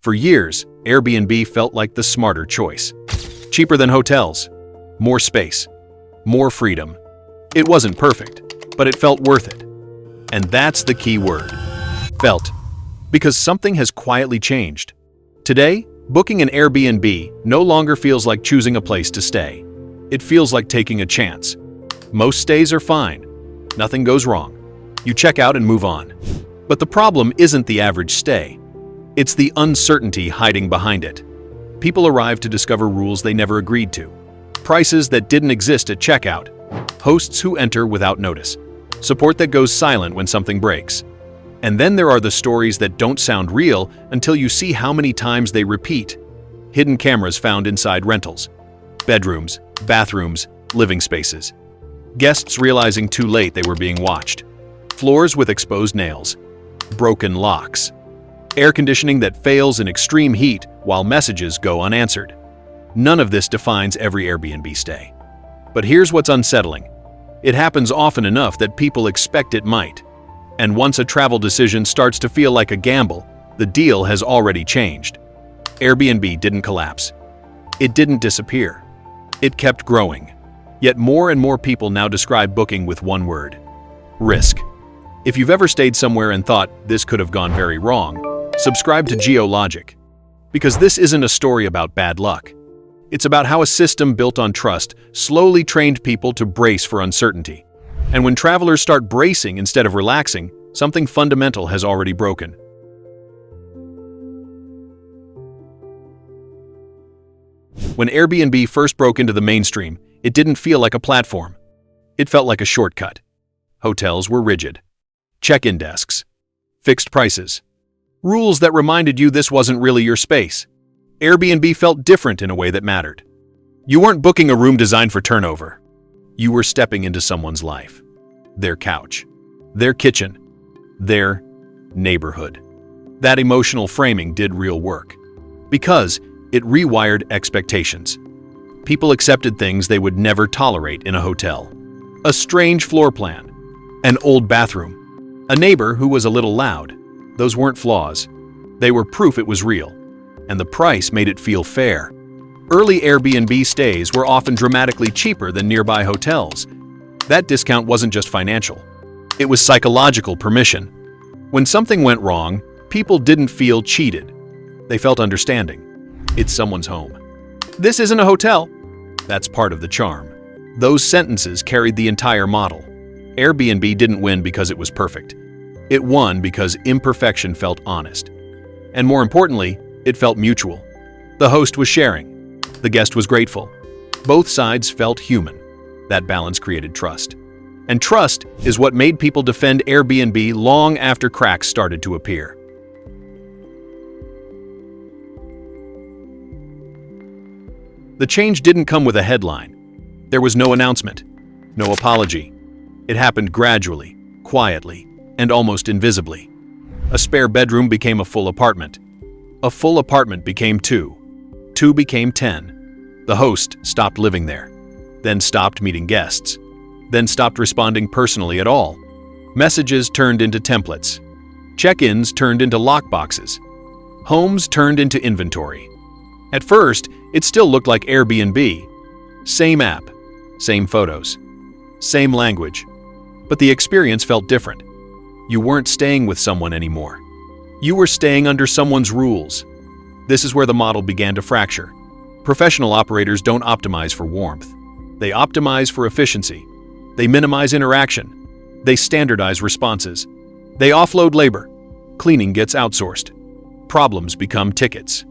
For years, Airbnb felt like the smarter choice. Cheaper than hotels, more space, more freedom. It wasn't perfect, but it felt worth it. And that's the key word, felt. Because something has quietly changed. Today, booking an Airbnb no longer feels like choosing a place to stay. It feels like taking a chance. Most stays are fine. Nothing goes wrong. You check out and move on. But the problem isn't the average stay. It's the uncertainty hiding behind it. People arrive to discover rules they never agreed to. Prices that didn't exist at checkout. Hosts who enter without notice. Support that goes silent when something breaks. And then there are the stories that don't sound real until you see how many times they repeat. Hidden cameras found inside rentals. Bedrooms, bathrooms, living spaces. Guests realizing too late they were being watched. Floors with exposed nails. Broken locks. Air conditioning that fails in extreme heat while messages go unanswered. None of this defines every Airbnb stay. But here's what's unsettling. It happens often enough that people expect it might. And once a travel decision starts to feel like a gamble, the deal has already changed. Airbnb didn't collapse. It didn't disappear. It kept growing. Yet more and more people now describe booking with one word: risk. If you've ever stayed somewhere and thought this could have gone very wrong, subscribe to GeoLogic. Because this isn't a story about bad luck. It's about how a system built on trust slowly trained people to brace for uncertainty. And when travelers start bracing instead of relaxing, something fundamental has already broken. When Airbnb first broke into the mainstream, it didn't feel like a platform. It felt like a shortcut. Hotels were rigid. Check-in desks. Fixed prices. Rules that reminded you this wasn't really your space. Airbnb felt different in a way that mattered. You weren't booking a room designed for turnover. You were stepping into someone's life. Their couch. Their kitchen. Their neighborhood. That emotional framing did real work. Because it rewired expectations. People accepted things they would never tolerate in a hotel. A strange floor plan. An old bathroom. A neighbor who was a little loud. Those weren't flaws. They were proof it was real. And the price made it feel fair. Early Airbnb stays were often dramatically cheaper than nearby hotels. That discount wasn't just financial. It was psychological permission. When something went wrong, people didn't feel cheated. They felt understanding. It's someone's home. This isn't a hotel. That's part of the charm. Those sentences carried the entire model. Airbnb didn't win because it was perfect. It won because imperfection felt honest. And more importantly, it felt mutual. The host was sharing. The guest was grateful. Both sides felt human. That balance created trust. And trust is what made people defend Airbnb long after cracks started to appear. The change didn't come with a headline. There was no announcement, no apology. It happened gradually, quietly, and almost invisibly. A spare bedroom became a full apartment. A full apartment became 2. 2 became 10. The host stopped living there, then stopped meeting guests, then stopped responding personally at all. Messages turned into templates. Check-ins turned into lockboxes. Homes turned into inventory. At first, it still looked like Airbnb. Same app, same photos, same language. But the experience felt different. You weren't staying with someone anymore. You were staying under someone's rules. This is where the model began to fracture. Professional operators don't optimize for warmth. They optimize for efficiency. They minimize interaction. They standardize responses. They offload labor. Cleaning gets outsourced. Problems become tickets.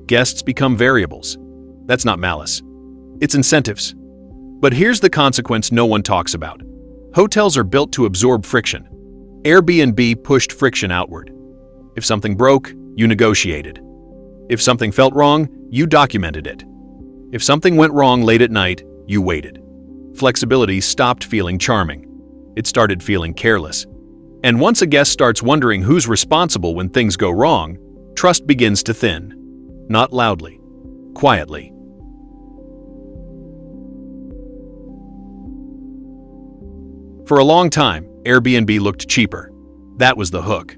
Guests become variables. That's not malice. It's incentives. But here's the consequence no one talks about. Hotels are built to absorb friction. Airbnb pushed friction outward. If something broke, you negotiated. If something felt wrong, you documented it. If something went wrong late at night, you waited. Flexibility stopped feeling charming. It started feeling careless. And once a guest starts wondering who's responsible when things go wrong, trust begins to thin. Not loudly, quietly. For a long time, Airbnb looked cheaper. That was the hook.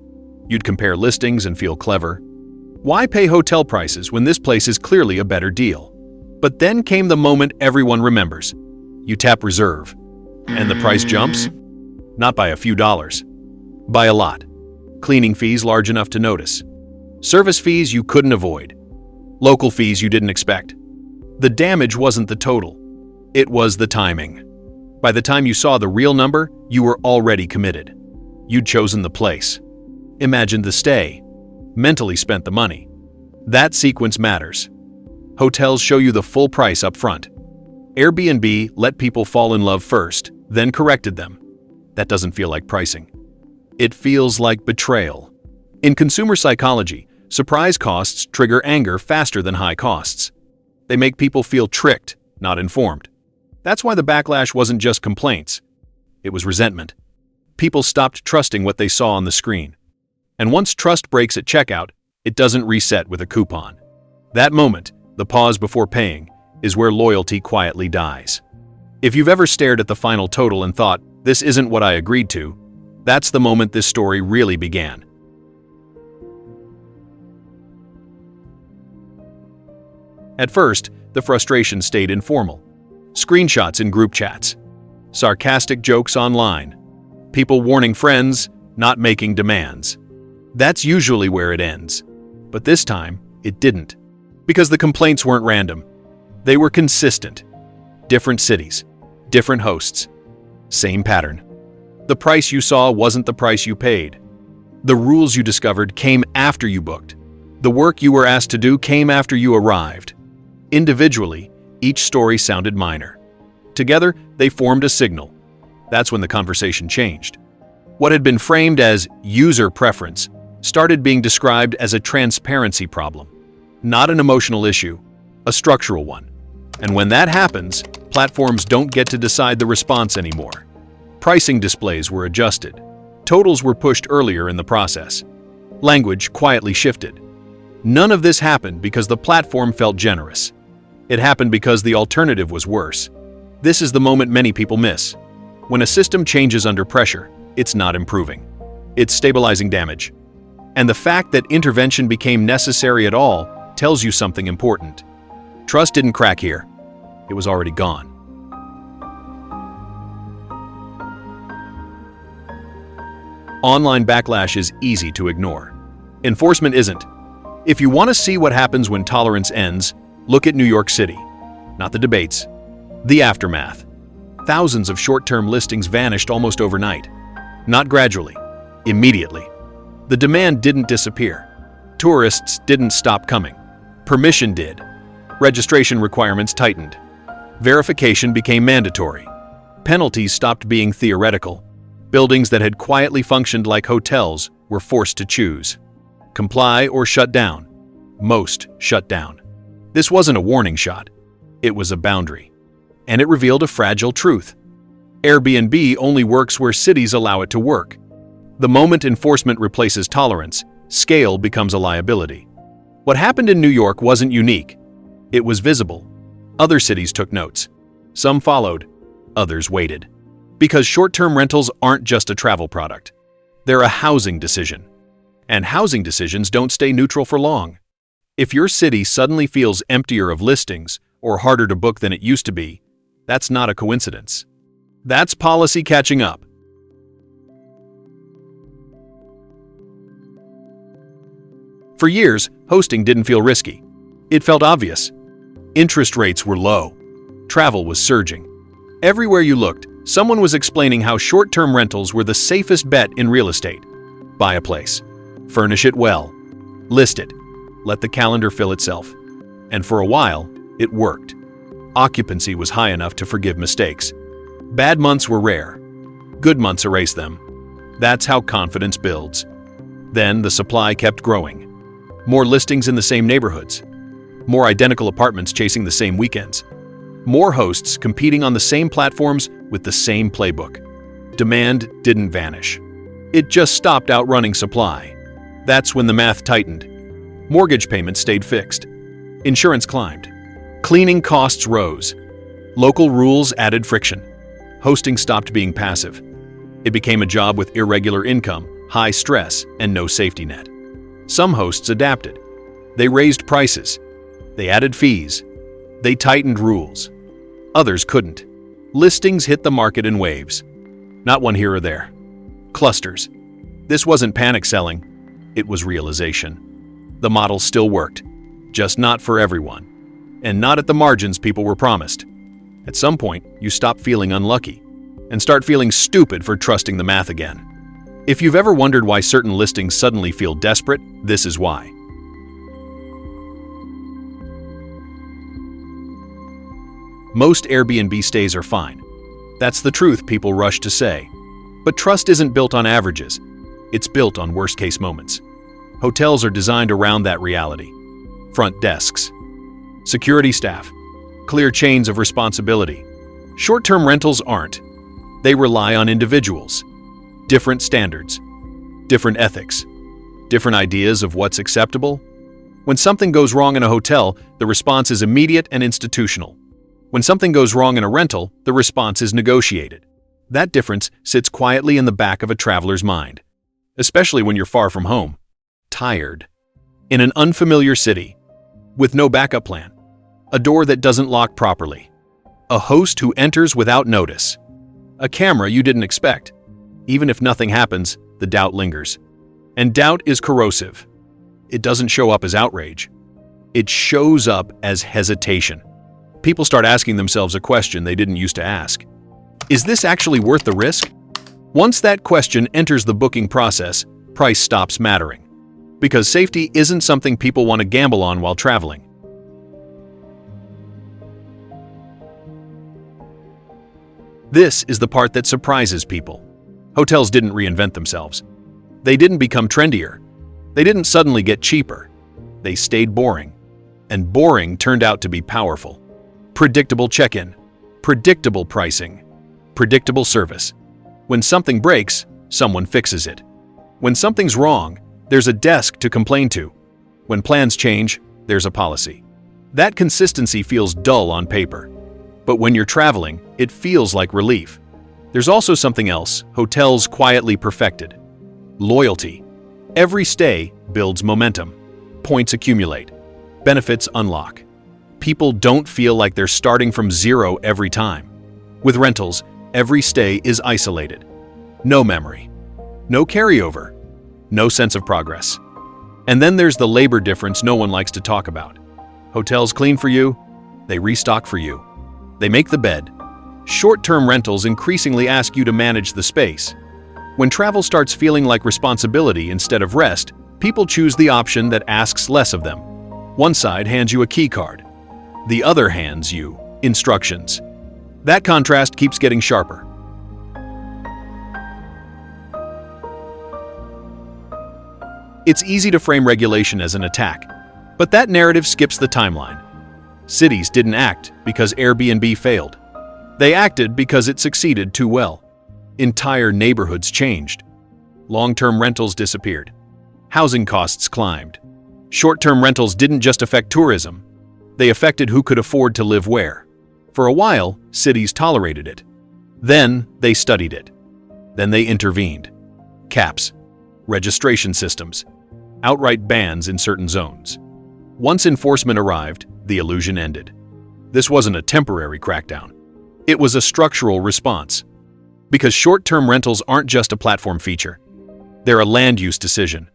You'd compare listings and feel clever. Why pay hotel prices when this place is clearly a better deal? But then came the moment everyone remembers. You tap reserve, and the price jumps? Not by a few dollars, by a lot. Cleaning fees large enough to notice. Service fees you couldn't avoid. Local fees you didn't expect. The damage wasn't the total. It was the timing. By the time you saw the real number, you were already committed. You'd chosen the place. Imagined the stay. Mentally spent the money. That sequence matters. Hotels show you the full price up front. Airbnb let people fall in love first, then corrected them. That doesn't feel like pricing. It feels like betrayal. In consumer psychology, surprise costs trigger anger faster than high costs. They make people feel tricked, not informed. That's why the backlash wasn't just complaints. It was resentment. People stopped trusting what they saw on the screen. And once trust breaks at checkout, it doesn't reset with a coupon. That moment, the pause before paying, is where loyalty quietly dies. If you've ever stared at the final total and thought, "This isn't what I agreed to," that's the moment this story really began. At first, the frustration stayed informal. Screenshots in group chats, sarcastic jokes online, people warning friends, not making demands. That's usually where it ends. But this time, it didn't. Because the complaints weren't random. They were consistent. Different cities, different hosts, same pattern. The price you saw wasn't the price you paid. The rules you discovered came after you booked. The work you were asked to do came after you arrived. Individually, each story sounded minor. Together, they formed a signal. That's when the conversation changed. What had been framed as user preference started being described as a transparency problem. Not an emotional issue, a structural one. And when that happens, platforms don't get to decide the response anymore. Pricing displays were adjusted. Totals were pushed earlier in the process. Language quietly shifted. None of this happened because the platform felt generous. It happened because the alternative was worse. This is the moment many people miss. When a system changes under pressure, it's not improving. It's stabilizing damage. And the fact that intervention became necessary at all tells you something important. Trust didn't crack here. It was already gone. Online backlash is easy to ignore. Enforcement isn't. If you want to see what happens when tolerance ends, look at New York City. Not the debates, the aftermath. Thousands of short-term listings vanished almost overnight. Not gradually, immediately. The demand didn't disappear. Tourists didn't stop coming. Permission did. Registration requirements tightened. Verification became mandatory. Penalties stopped being theoretical. Buildings that had quietly functioned like hotels were forced to choose. Comply or shut down. Most shut down. This wasn't a warning shot. It was a boundary. And it revealed a fragile truth. Airbnb only works where cities allow it to work. The moment enforcement replaces tolerance, scale becomes a liability. What happened in New York wasn't unique. It was visible. Other cities took notes. Some followed. Others waited. Because short-term rentals aren't just a travel product. They're a housing decision. And housing decisions don't stay neutral for long. If your city suddenly feels emptier of listings or harder to book than it used to be, that's not a coincidence. That's policy catching up. For years, hosting didn't feel risky. It felt obvious. Interest rates were low. Travel was surging. Everywhere you looked, someone was explaining how short-term rentals were the safest bet in real estate. Buy a place. Furnish it well. List it. Let the calendar fill itself. And for a while, it worked. Occupancy was high enough to forgive mistakes. Bad months were rare. Good months erased them. That's how confidence builds. Then the supply kept growing. More listings in the same neighborhoods. More identical apartments chasing the same weekends. More hosts competing on the same platforms with the same playbook. Demand didn't vanish. It just stopped outrunning supply. That's when the math tightened. Mortgage payments stayed fixed. Insurance climbed. Cleaning costs rose. Local rules added friction. Hosting stopped being passive. It became a job with irregular income, high stress, and no safety net. Some hosts adapted. They raised prices. They added fees. They tightened rules. Others couldn't. Listings hit the market in waves. Not one here or there. Clusters. This wasn't panic selling. It was realization. The model still worked, just not for everyone. And not at the margins people were promised. At some point, you stop feeling unlucky and start feeling stupid for trusting the math again. If you've ever wondered why certain listings suddenly feel desperate, this is why. Most Airbnb stays are fine. That's the truth people rush to say. But trust isn't built on averages. It's built on worst-case moments. Hotels are designed around that reality. Front desks, security staff, clear chains of responsibility. Short-term rentals aren't. They rely on individuals. Different standards, different ethics, different ideas of what's acceptable. When something goes wrong in a hotel, the response is immediate and institutional. When something goes wrong in a rental, the response is negotiated. That difference sits quietly in the back of a traveler's mind, especially when you're far from home, tired, in an unfamiliar city, with no backup plan, a door that doesn't lock properly, a host who enters without notice, a camera you didn't expect. Even if nothing happens, the doubt lingers. And doubt is corrosive. It doesn't show up as outrage. It shows up as hesitation. People start asking themselves a question they didn't used to ask. Is this actually worth the risk? Once that question enters the booking process, price stops mattering. Because safety isn't something people want to gamble on while traveling. This is the part that surprises people. Hotels didn't reinvent themselves. They didn't become trendier. They didn't suddenly get cheaper. They stayed boring. And boring turned out to be powerful. Predictable check-in, predictable pricing, predictable service. When something breaks, someone fixes it. When something's wrong, there's a desk to complain to. When plans change, there's a policy. That consistency feels dull on paper. But when you're traveling, it feels like relief. There's also something else hotels quietly perfected. Loyalty. Every stay builds momentum. Points accumulate. Benefits unlock. People don't feel like they're starting from zero every time. With rentals, every stay is isolated. No memory. No carryover. No sense of progress. And then there's the labor difference no one likes to talk about. Hotels clean for you. They restock for you. They make the bed. Short-term rentals increasingly ask you to manage the space. When travel starts feeling like responsibility instead of rest, people choose the option that asks less of them. One side hands you a key card. The other hands you instructions. That contrast keeps getting sharper. It's easy to frame regulation as an attack, but that narrative skips the timeline. Cities didn't act because Airbnb failed. They acted because it succeeded too well. Entire neighborhoods changed. Long-term rentals disappeared. Housing costs climbed. Short-term rentals didn't just affect tourism. They affected who could afford to live where. For a while, cities tolerated it. Then they studied it. Then they intervened. Caps, registration systems, outright bans in certain zones. Once enforcement arrived, the illusion ended. This wasn't a temporary crackdown. It was a structural response. Because short-term rentals aren't just a platform feature. They're a land use decision.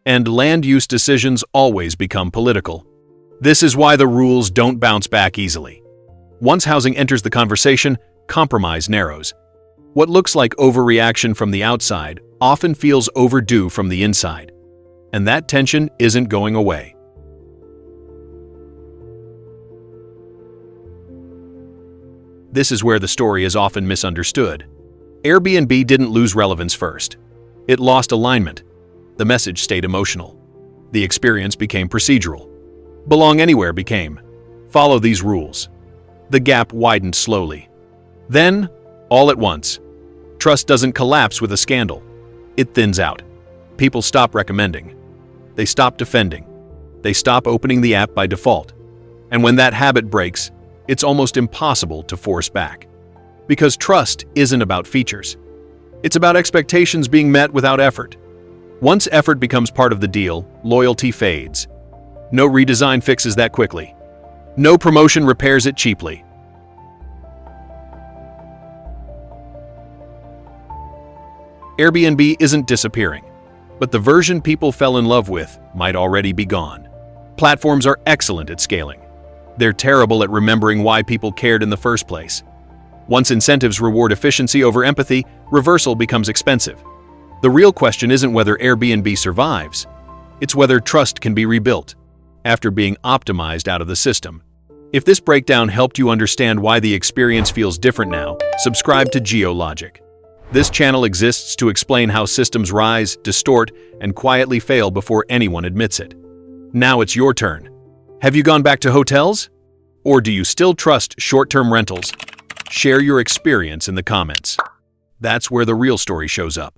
And land use decisions always become political. This is why the rules don't bounce back easily. Once housing enters the conversation, compromise narrows. What looks like overreaction from the outside often feels overdue from the inside. And that tension isn't going away. This is where the story is often misunderstood. Airbnb didn't lose relevance first. It lost alignment. The message stayed emotional. The experience became procedural. Belong anywhere became, follow these rules. The gap widened slowly. Then, all at once, trust doesn't collapse with a scandal. It thins out. People stop recommending. They stop defending. They stop opening the app by default. And when that habit breaks, it's almost impossible to force back. Because trust isn't about features. It's about expectations being met without effort. Once effort becomes part of the deal, loyalty fades. No redesign fixes that quickly. No promotion repairs it cheaply. Airbnb isn't disappearing, but the version people fell in love with might already be gone. Platforms are excellent at scaling. They're terrible at remembering why people cared in the first place. Once incentives reward efficiency over empathy, reversal becomes expensive. The real question isn't whether Airbnb survives, it's whether trust can be rebuilt after being optimized out of the system. If this breakdown helped you understand why the experience feels different now, subscribe to GeoLogic. This channel exists to explain how systems rise, distort, and quietly fail before anyone admits it. Now it's your turn. Have you gone back to hotels? Or do you still trust short-term rentals? Share your experience in the comments. That's where the real story shows up.